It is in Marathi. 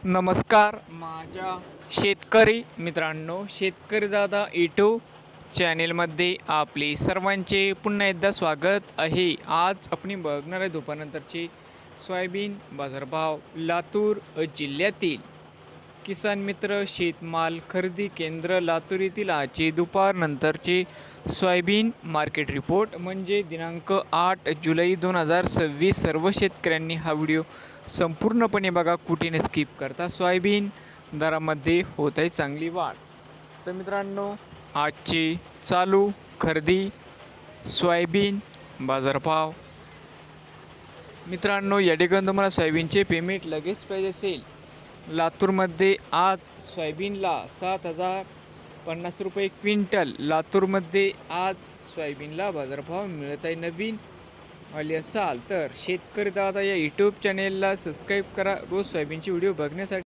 नमस्कार माझ्या शेतकरी मित्रांनो, शेतकरी दादा यूट्यूब चॅनेलमध्ये आपले सर्वांचे पुन्हा एकदा स्वागत आहे। आज आपण बघणार आहे दुपारनंतरचे सोयाबीन बाजारभाव लातूर जिल्ह्यातील किसान मित्र शेतमाल खरेदी केंद्र लातूर येथील आजचे दुपारनंतरचे सोयाबीन मार्केट रिपोर्ट म्हणजे दिनांक 8 जुलै 2026। सर्व शेतकऱ्यांनी हा व्हिडिओ संपूर्णपणे बघा, कुठे न स्किप करता। सोयाबीन दरामध्ये होत आहे चांगली वाढ। तर मित्रांनो, आजचे चालू खरेदी सोयाबीन बाजारभाव मित्रांनो, या ठिकाणी तुम्हाला सोयाबीनचे पेमेंट लगेच पाहिजे असेल, लातूरमध्ये आज सोयाबीनला 7,050 रुपये क्विंटल। लातूरमध्ये आज सोयाबीनला बाजारभाव मिळत आहे। नवीन आले असाल तर शेतकरी दादा या यूट्यूब चॅनेलला सबस्क्राईब करा रोज सोयाबीनचे व्हिडिओ बघण्यासाठी।